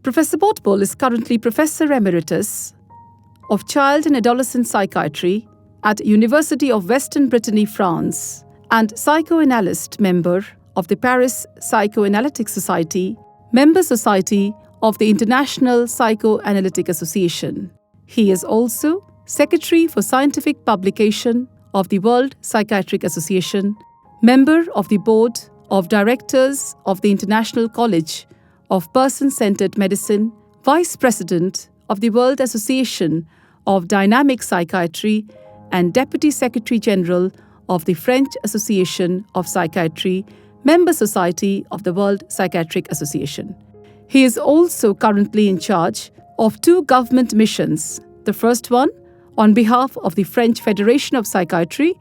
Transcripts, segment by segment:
Professor Botbol is currently Professor Emeritus of Child and Adolescent Psychiatry at University of Western Brittany, France, and psychoanalyst member of the Paris Psychoanalytic Society, member society of the International Psychoanalytic Association. He is also Secretary for Scientific Publication of the World Psychiatric Association, member of the Board of Directors of the International College of Person-Centered Medicine, Vice President of the World Association of Dynamic Psychiatry, and Deputy Secretary General of the French Association of Psychiatry, member society of the World Psychiatric Association. He is also currently in charge of 2 government missions. The first one, on behalf of the French Federation of Psychiatry,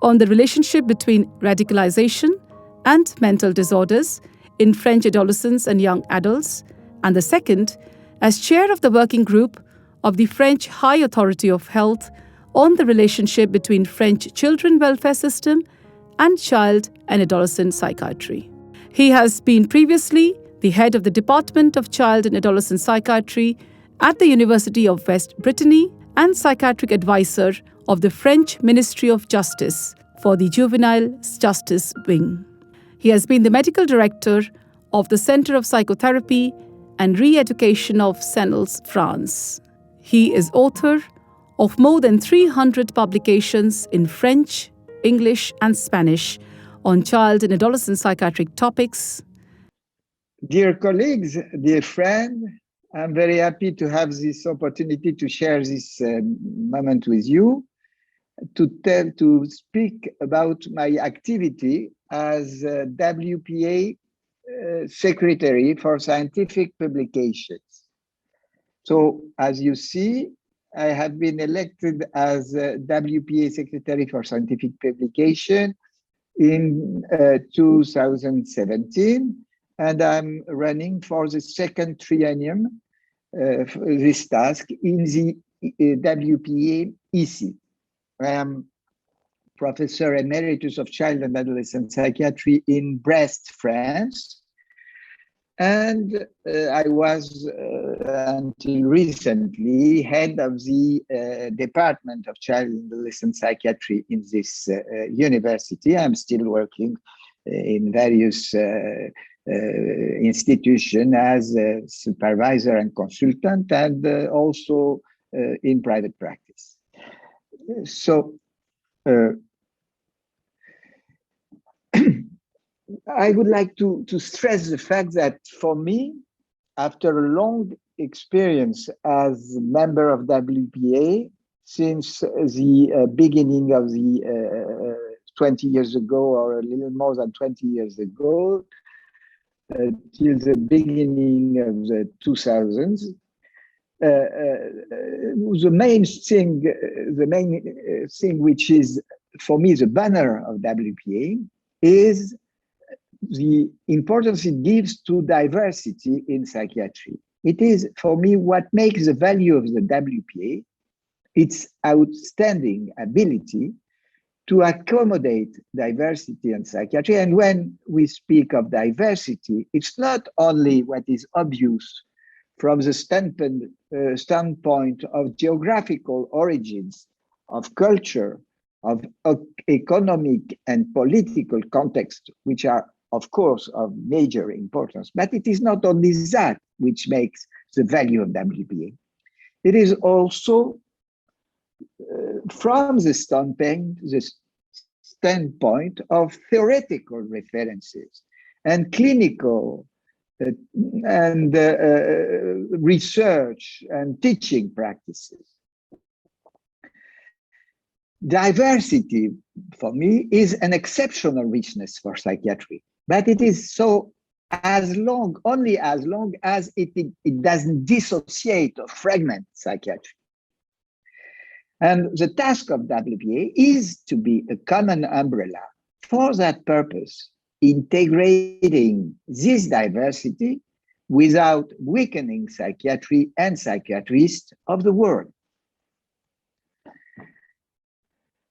on the relationship between radicalization and mental disorders in French adolescents and young adults, and the second, as chair of the working group of the French High Authority of Health on the relationship between French children welfare system and child and adolescent psychiatry. He has been previously the head of the Department of Child and Adolescent Psychiatry at the University of West Brittany and psychiatric advisor of the French Ministry of Justice for the Juvenile Justice Wing. He has been the medical director of the Center of Psychotherapy and Re-Education of Senels, France. He is author of more than 300 publications in French, English, and Spanish on child and adolescent psychiatric topics. Dear colleagues, dear friend, I'm very happy to have this opportunity to share this moment with you, to speak about my activity as WPA Secretary for Scientific Publications. So, as you see, I have been elected as WPA Secretary for Scientific Publication in 2017, and I'm running for the second triennium this task in the WPA EC. I am Professor Emeritus of Child and Adolescent Psychiatry in Brest, France. And I was, until recently, head of the Department of Child and Adolescent Psychiatry in this university. I'm still working in various institutions as a supervisor and consultant, and also in private practice. So, I would like to stress the fact that for me, after a long experience as a member of WPA, since the beginning of the 20 years ago, or a little more than 20 years ago, till the beginning of the 2000s, the main thing which is for me the banner of WPA is the importance it gives to diversity in psychiatry. It is, for me, what makes the value of the WPA, its outstanding ability to accommodate diversity in psychiatry. And when we speak of diversity, it's not only what is obvious from the standpoint of geographical origins, of culture, of economic and political context, which are, of course, of major importance. But it is not only that which makes the value of WPA. It is also from the standpoint of theoretical references and clinical and research and teaching practices. Diversity, for me, is an exceptional richness for psychiatry, but it is so only as long as it doesn't dissociate or fragment psychiatry. And the task of WPA is to be a common umbrella for that purpose, integrating this diversity without weakening psychiatry and psychiatrists of the world.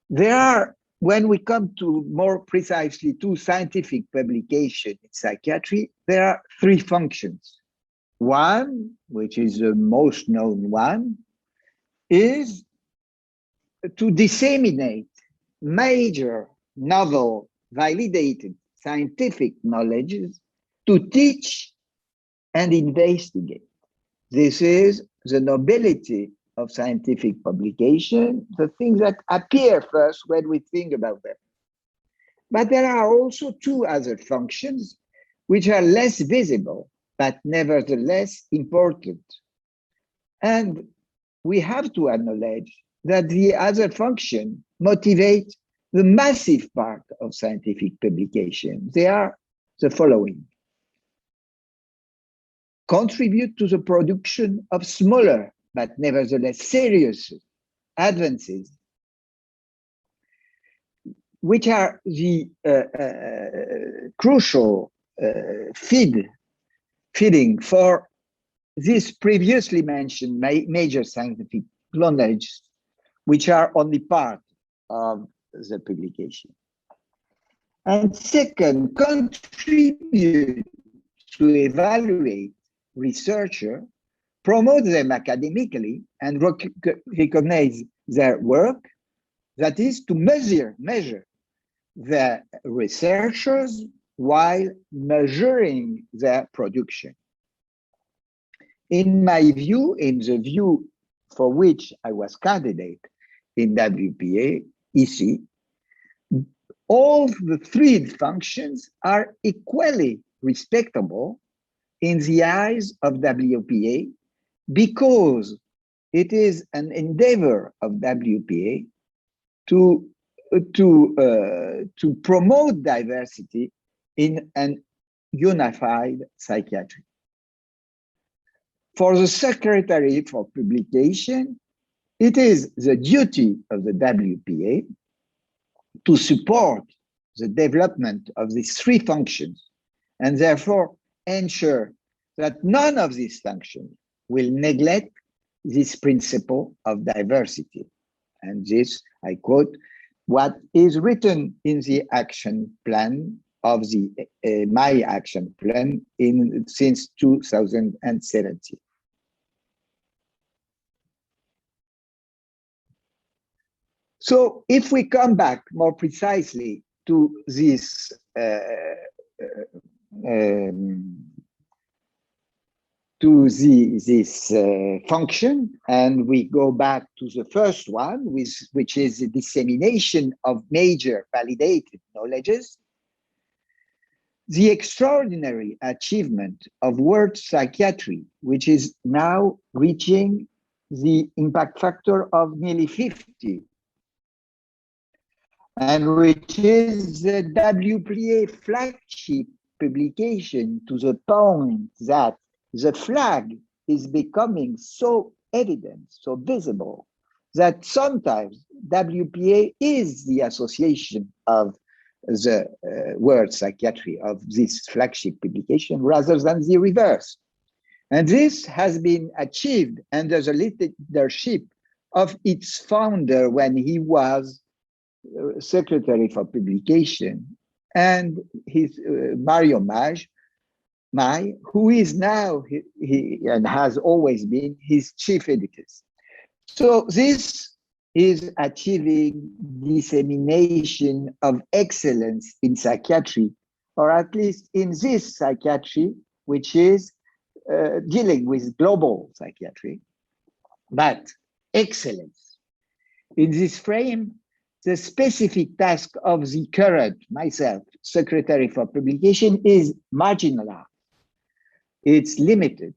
There are, when we come to more precisely to scientific publication in psychiatry, there are 3 functions. One, which is the most known one, is to disseminate major, novel, validated scientific knowledges to teach and investigate. This is the nobility of scientific publication, the things that appear first when we think about them. But there are also two other functions which are less visible, but nevertheless important. And we have to acknowledge that the other function motivates the massive part of scientific publication. They are the following: contribute to the production of smaller, but nevertheless serious advances, which are the crucial feeding for this previously mentioned major scientific knowledge, which are only part of the publication. And second, contribute to evaluate researchers, promote them academically, and recognize their work. That is to measure the researchers while measuring their production. In my view, in the view for which I was candidate in WPA, EC, all the three functions are equally respectable in the eyes of WPA because it is an endeavor of WPA to promote diversity in an unified psychiatry. For the Secretary for Publication, it is the duty of the WPA to support the development of these three functions and therefore ensure that none of these functions will neglect this principle of diversity. And this, I quote, what is written in the action plan of the my action plan since 2017. So if we come back more precisely to this function, and we go back to the first one, which is the dissemination of major validated knowledges, the extraordinary achievement of world psychiatry, which is now reaching the impact factor of nearly 50, and which is the WPA flagship publication, to the point that the flag is becoming so evident, so visible, that sometimes WPA is the association of the world psychiatry of this flagship publication rather than the reverse. And this has been achieved under the leadership of its founder when he was Secretary for Publication, and his Mario Mai, who is now and has always been his chief editor. So this is achieving dissemination of excellence in psychiatry, or at least in this psychiatry, which is dealing with global psychiatry, but excellence. In this frame, the specific task of the current, myself, Secretary for Publication, is marginalized. It's limited.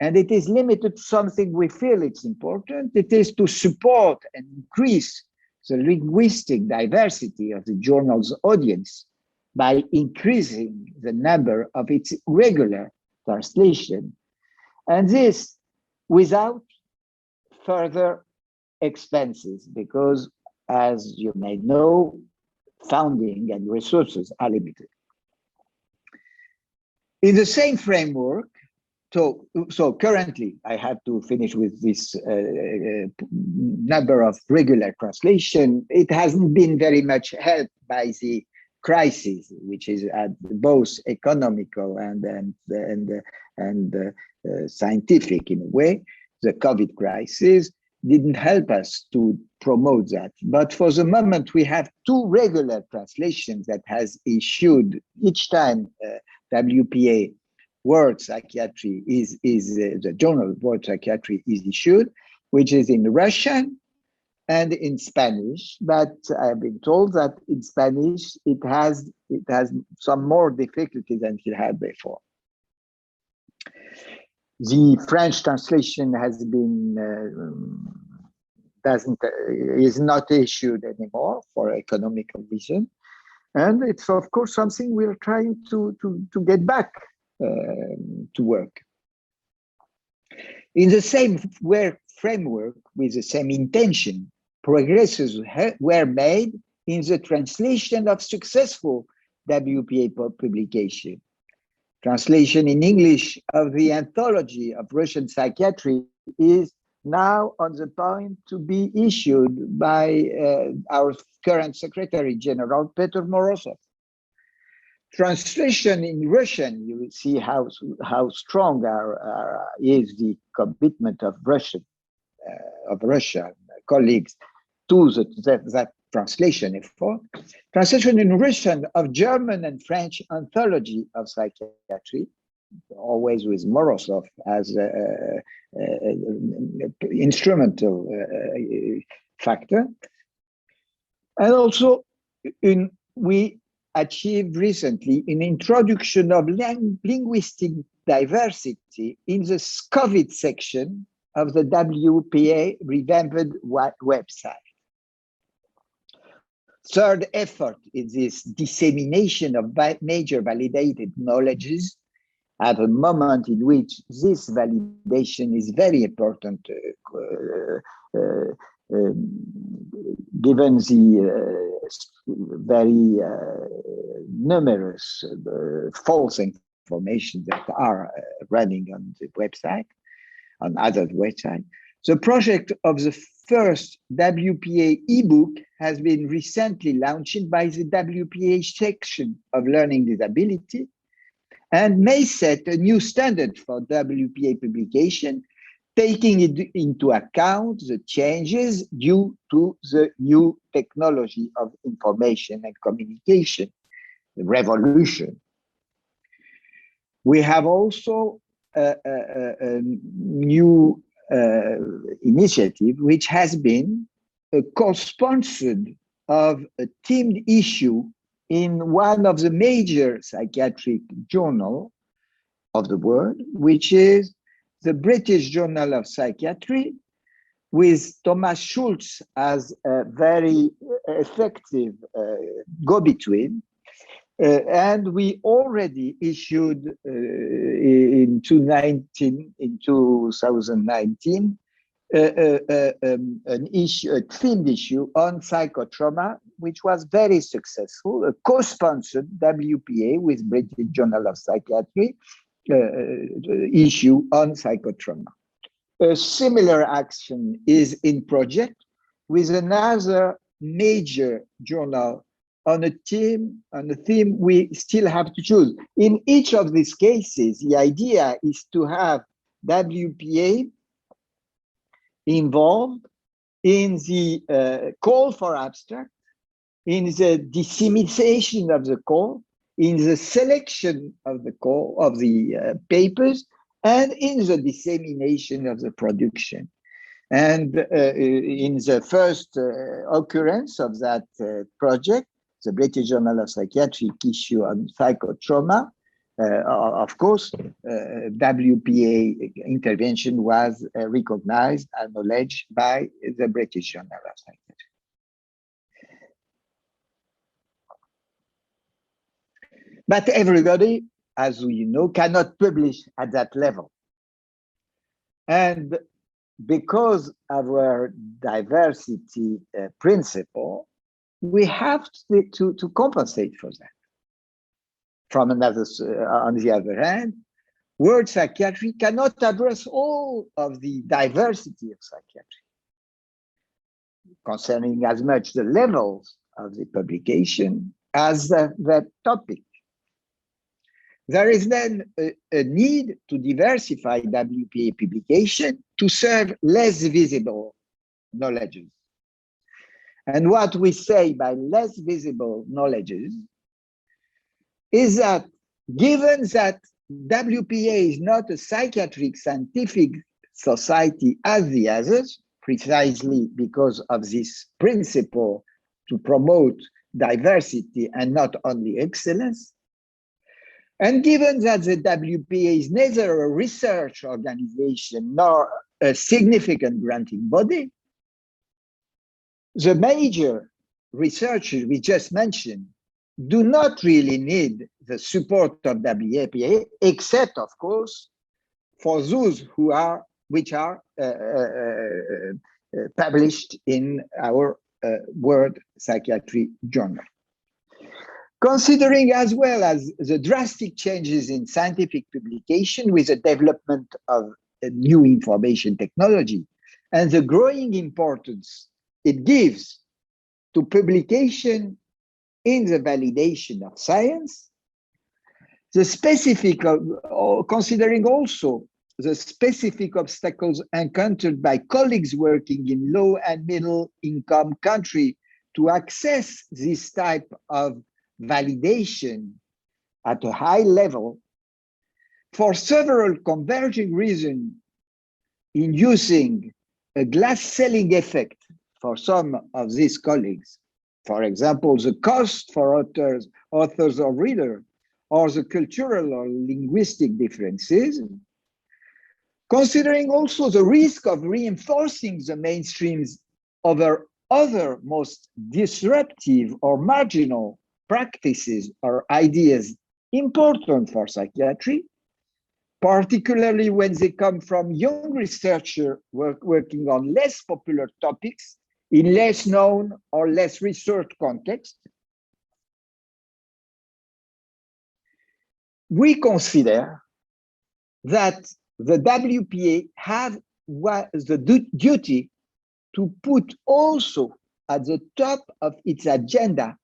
And it is limited to something we feel it's important. It is to support and increase the linguistic diversity of the journal's audience by increasing the number of its regular translation. And this without further expenses, because as you may know, funding and resources are limited. In the same framework, so currently I have to finish with this number of regular translation. It hasn't been very much helped by the crisis, which is at both economical and scientific in a way. The COVID crisis didn't help us to promote that. But for the moment, we have two regular translations that has issued each time WPA World Psychiatry is the journal World Psychiatry is issued, which is in Russian and in Spanish. But I've been told that in Spanish it has some more difficulty than it had before. The French translation has been is not issued anymore for economical reason, and it's of course something we're trying to get back to work. In the same framework, with the same intention, progresses were made in the translation of successful WPA publication. Translation in English of the anthology of Russian psychiatry is now on the point to be issued by our current Secretary General, Petr Morozov. Translation in Russian, you will see how strong is the commitment of Russian colleagues to that translation effort. Translation in Russian of German and French anthology of psychiatry, always with Morozov as instrumental factor. And also we achieved recently an introduction of linguistic diversity in the COVID section of the WPA revamped website. Third effort is this dissemination of major validated knowledges at a moment in which this validation is very important, given the very numerous false information that are running on the website, on other websites. The project of the first WPA ebook has been recently launched by the WPA section of Learning Disability and may set a new standard for WPA publication, taking into account the changes due to the new technology of information and communication, the revolution. We have also a new initiative, which has been co-sponsored of a teamed issue in one of the major psychiatric journals of the world, which is the British Journal of Psychiatry, with Thomas Schultz as a very effective go-between. And we already issued in 2019 an issue, a themed issue on psychotrauma, which was very successful, a co-sponsored WPA with British Journal of Psychiatry issue on psychotrauma. A similar action is in project with another major journal on a theme we still have to choose. In each of these cases, the idea is to have WPA involved in the call for abstract, in the dissemination of the call, in the selection of the call of the papers, and in the dissemination of the production. And in the first occurrence of that project, the British Journal of Psychiatry issue on psychotrauma, of course, WPA intervention was recognized, acknowledged by the British Journal of Psychiatry. But everybody, as you know, cannot publish at that level. And because of our diversity principle, we have to compensate for that. From another, on the other hand, World Psychiatry cannot address all of the diversity of psychiatry, concerning as much the levels of the publication as the topic. There is then a need to diversify WPA publication to serve less visible knowledges. And what we say by less visible knowledges is that given that WPA is not a psychiatric scientific society as the others, precisely because of this principle to promote diversity and not only excellence, and given that the WPA is neither a research organization nor a significant granting body, the major researchers we just mentioned do not really need the support of WPA, except, of course, for those which are published in our World Psychiatry Journal. Considering as well as the drastic changes in scientific publication with the development of new information technology and the growing importance it gives to publication in the validation of science, the specific, considering also the specific obstacles encountered by colleagues working in low and middle income countries to access this type of validation at a high level, for several converging reasons, inducing a glass ceiling effect for some of these colleagues. For example, the cost for authors or readers, or the cultural or linguistic differences, considering also the risk of reinforcing the mainstreams over other most disruptive or marginal practices or ideas important for psychiatry, particularly when they come from young researchers working on less popular topics in less known or less researched contexts. We consider that the WPA have the duty to put also at the top of its agenda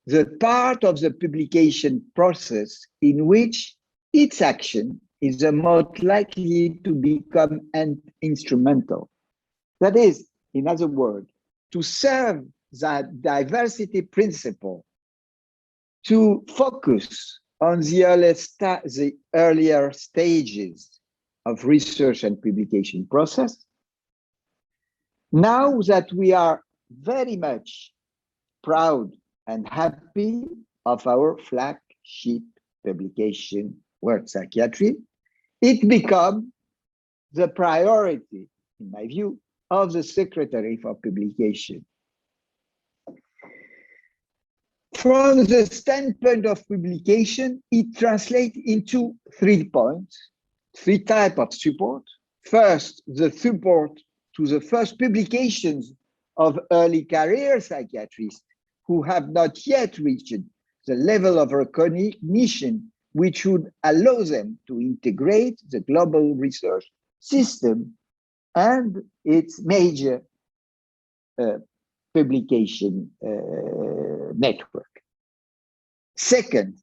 the part of the publication process in which its action is the most likely to become instrumental. That is, in other words, to serve that diversity principle, to focus on the earlier stages of research and publication process. Now that we are very much proud and happy of our flagship publication, World Psychiatry, it becomes the priority, in my view, of the Secretary for Publication. From the standpoint of publication, it translates into 3 points, 3 types of support. First, the support to the first publications of early career psychiatrists who have not yet reached the level of recognition which would allow them to integrate the global research system and its major publication network. Second,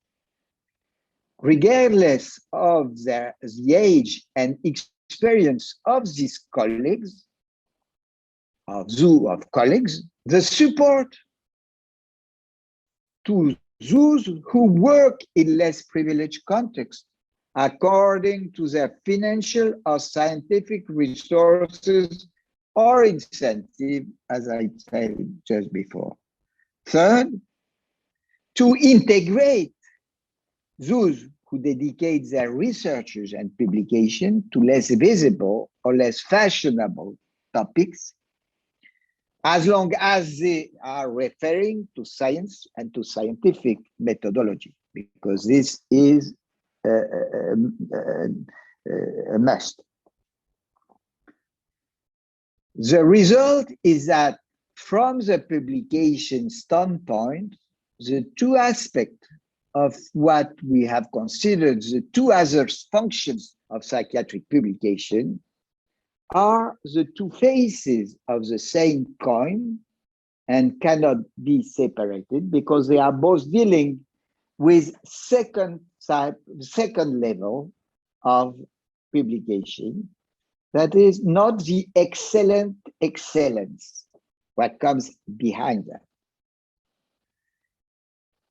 regardless of the age and experience of these colleagues, the support to those who work in less privileged contexts according to their financial or scientific resources or incentive, as I said just before. Third, to integrate those who dedicate their researches and publication to less visible or less fashionable topics, as long as they are referring to science and to scientific methodology, because this is a must. The result is that from the publication standpoint, the 2 aspects of what we have considered the 2 other functions of psychiatric publication are the 2 faces of the same coin, and cannot be separated because they are both dealing with second level of publication. That is not the excellence, what comes behind that.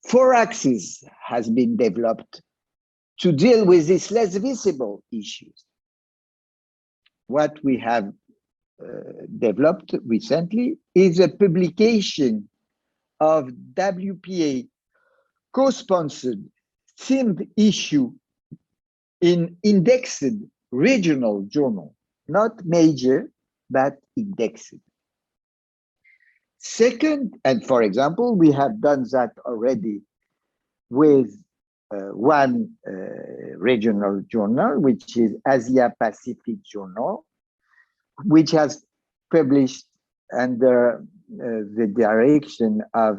4-axis has been developed to deal with these less visible issues. What we have developed recently is a publication of WPA co-sponsored themed issue in indexed regional journal, not major, but indexed. Second, and for example, we have done that already with one regional journal, which is Asia Pacific Journal, which has published under the direction of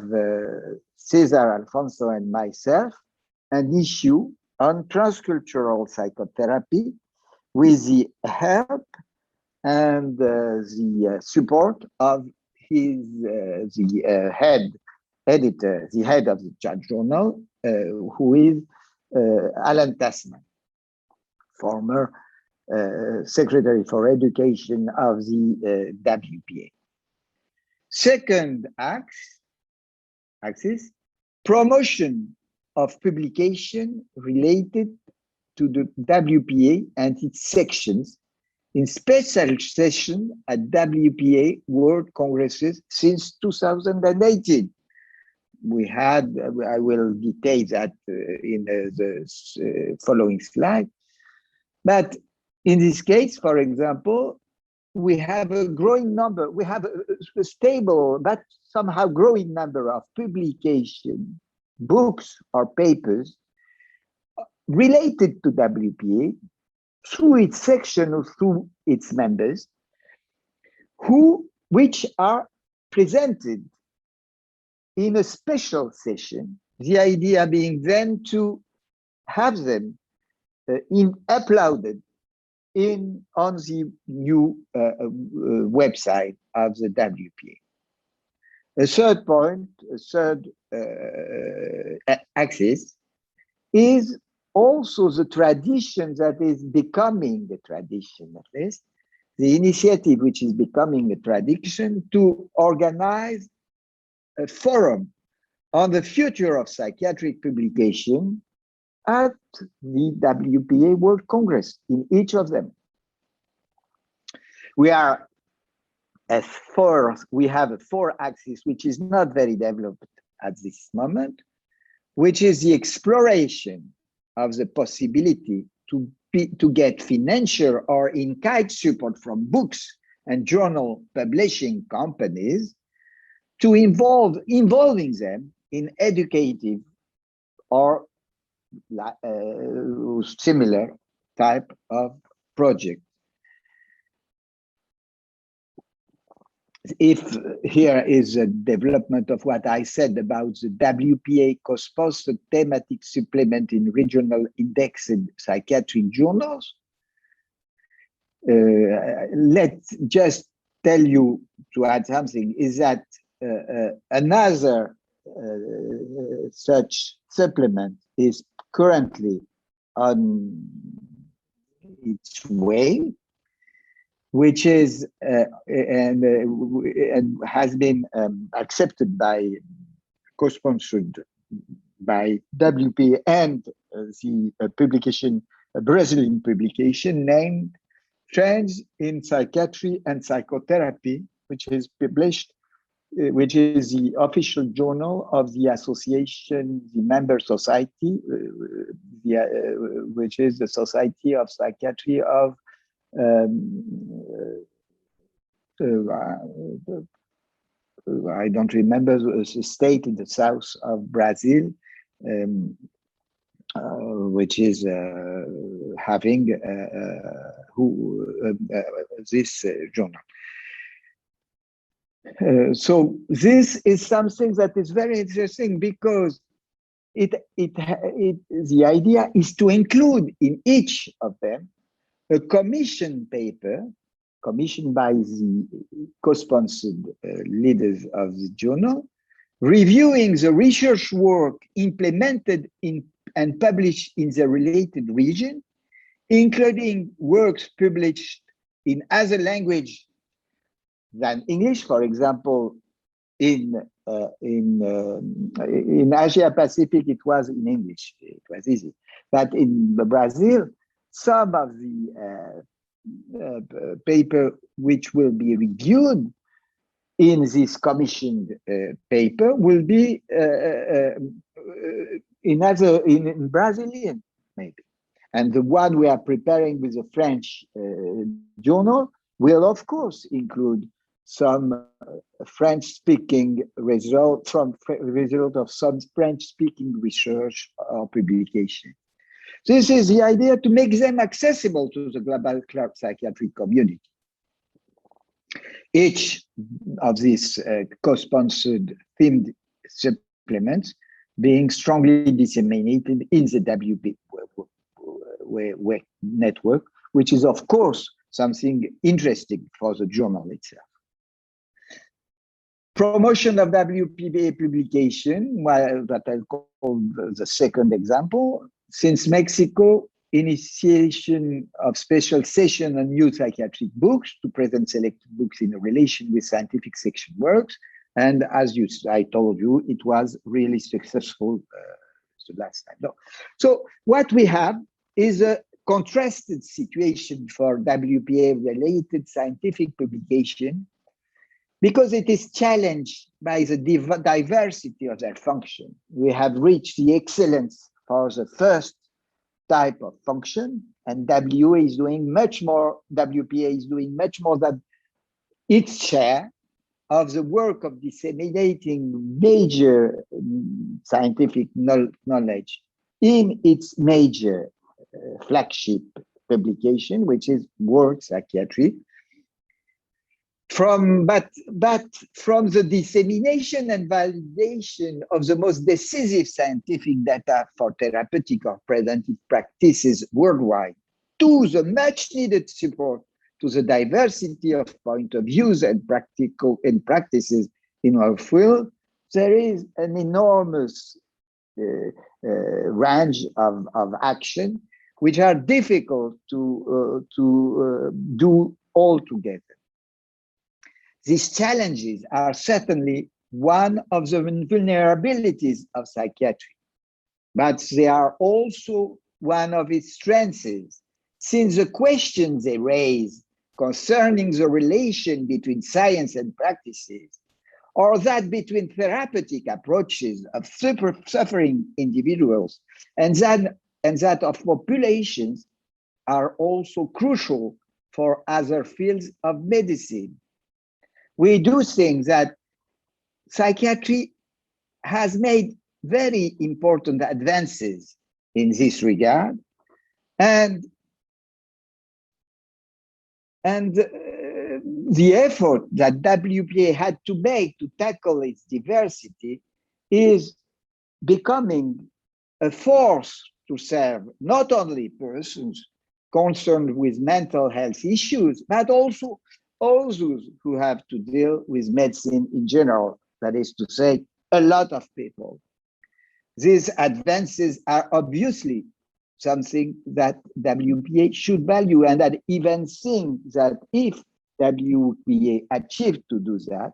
Cesar Alfonso and myself, an issue on transcultural psychotherapy with the help and the support of the head editor, the head of the journal, who is Alan Tasman, former Secretary for Education of the WPA. Second axis, promotion of publication related to the WPA and its sections in special session at WPA World Congresses since 2018. We had, I will detail that in the following slide. But in this case, for example, we have a growing number, we have a stable but somehow growing number of publication, books or papers related to WPA through its section or through its members, which are presented in a special session, the idea being then to have them uploaded on the new website of the WPA. A third point, a third axis is also the tradition that is becoming the tradition, at least, the initiative which is becoming a tradition to organize a forum on the future of psychiatric publication at the WPA World Congress in each of them. We have a 4-axis, which is not very developed at this moment, which is the exploration of the possibility to get financial or in-kind support from books and journal publishing companies to involving them in educative or similar type of project. If here is a development of what I said about the WPA co-sponsored thematic supplement in regional indexed psychiatric journals, let's just tell you to add something, is that another such supplement is currently on its way, which is and has been accepted by, co-sponsored by WPA and the publication, a Brazilian publication named Trends in Psychiatry and Psychotherapy, which is published, which is the official journal of the association, the member society, which is the Society of Psychiatry of I don't remember the state in the south of Brazil, which is having this journal. So this is something that is very interesting because the idea is to include in each of them a commission paper commissioned by the co-sponsored leaders of the journal, reviewing the research work implemented in and published in the related region, including works published in other language than English. For example, in Asia Pacific, it was in English. It was easy. But in Brazil, some of the paper which will be reviewed in this commissioned paper will be in Brazilian, maybe. And the one we are preparing with the French journal will, of course, include some French-speaking result of some French-speaking research or publication. This is the idea, to make them accessible to the global psychiatric community. Each of these co-sponsored themed supplements being strongly disseminated in the WPA network, which is, of course, something interesting for the journal itself. Promotion of WPA publication, that I call the second example. Since Mexico, initiation of special session on new psychiatric books to present selected books in relation with scientific section works. And as I told you, it was really successful the last time. No. So what we have is a contrasted situation for WPA-related scientific publication, because it is challenged by the diversity of their function. We have reached the excellence for the first type of function, and WPA is doing much more than its share of the work of disseminating major scientific knowledge in its major flagship publication, which is World Psychiatry. But from the dissemination and validation of the most decisive scientific data for therapeutic or preventive practices worldwide, to the much needed support to the diversity of point of views and practices in our field, there is an enormous range of action which are difficult to do all together. These challenges are certainly one of the vulnerabilities of psychiatry, but they are also one of its strengths, since the questions they raise concerning the relation between science and practices, or that between therapeutic approaches of suffering individuals and that of populations, are also crucial for other fields of medicine. We do think that psychiatry has made very important advances in this regard, and the effort that WPA had to make to tackle its diversity is becoming a force to serve not only persons concerned with mental health issues, but also all those who have to deal with medicine in general, that is to say, a lot of people. These advances are obviously something that WPA should value, and that even think that if WPA achieved to do that,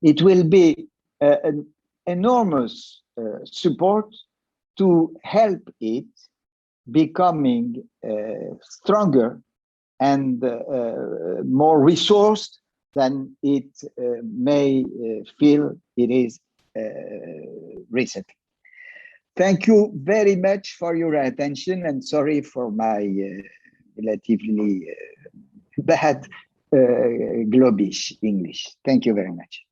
it will be an enormous support to help it becoming stronger and more resourced than it may feel it is recently. Thank you very much for your attention, and sorry for my relatively bad globish English. Thank you very much.